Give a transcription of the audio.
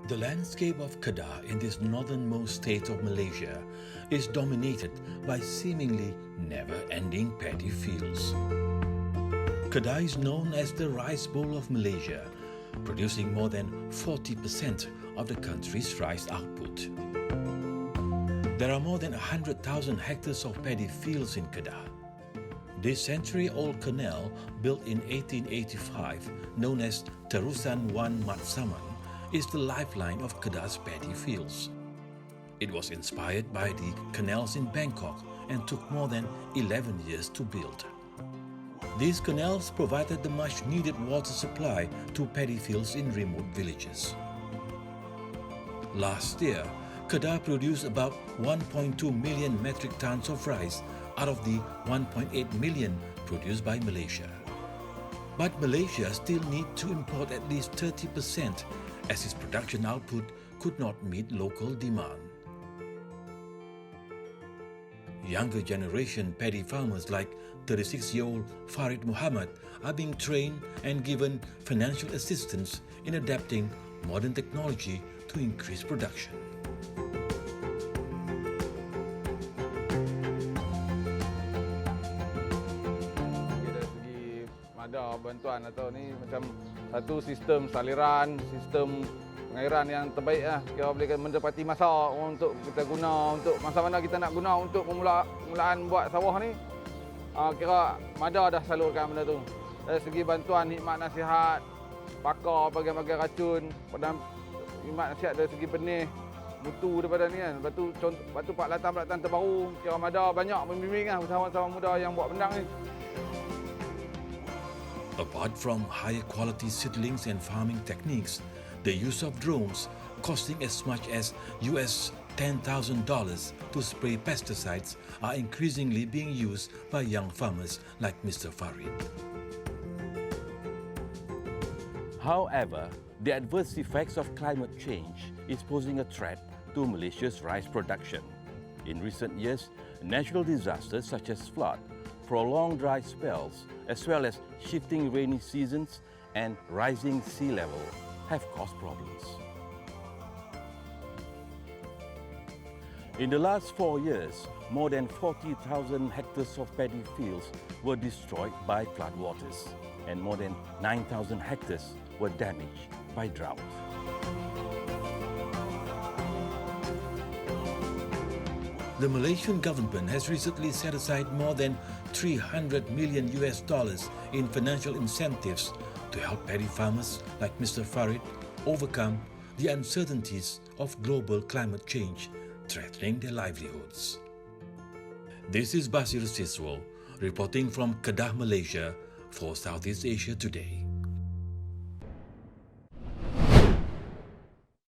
The landscape of Kedah in this northernmost state of Malaysia is dominated by seemingly never-ending paddy fields. Kedah is known as the rice bowl of Malaysia, producing more than 40% of the country's rice output. There are more than 100,000 hectares of paddy fields in Kedah. This century-old canal, built in 1885, known as Terusan Wan Mat Saman, is the lifeline of Kedah's paddy fields. It was inspired by the canals in Bangkok and took more than 11 years to build. These canals provided the much-needed water supply to paddy fields in remote villages. Last year, Kedah produced about 1.2 million metric tons of rice out of the 1.8 million produced by Malaysia. But Malaysia still needs to import at least 30% as its production output could not meet local demand. Younger generation paddy farmers like 36-year-old Farid Muhammad are being trained and given financial assistance in adapting modern technology to increase production. Ada bantuan atau ni macam satu sistem saliran, sistem pengairan yang terbaik lah. Kira boleh mendapati masa untuk kita guna, untuk masa mana kita nak guna untuk permulaan buat sawah ni. Kira Mada dah salurkan benda tu. Dari segi bantuan, hikmat nasihat, pakar bagian-bagian racun, hikmat nasihat dari segi benih, mutu daripada ni kan. Lepas tu pelatihan terbaru, kira Mada banyak membimbing lah usahawan-usahawan muda yang buat bendang ni. Apart from higher quality seedlings and farming techniques, the use of drones costing as much as US $10,000 to spray pesticides are increasingly being used by young farmers like Mr. Farid. However, the adverse effects of climate change is posing a threat to Malaysia's rice production. In recent years, natural disasters such as flood, prolonged dry spells, as well as shifting rainy seasons and rising sea level have caused problems. In the last 4 years, more than 40,000 hectares of paddy fields were destroyed by floodwaters, and more than 9,000 hectares were damaged by drought. The Malaysian government has recently set aside more than $300 million in financial incentives to help paddy farmers like Mr. Farid overcome the uncertainties of global climate change threatening their livelihoods. This is Basir Siswo reporting from Kedah, Malaysia for Southeast Asia Today.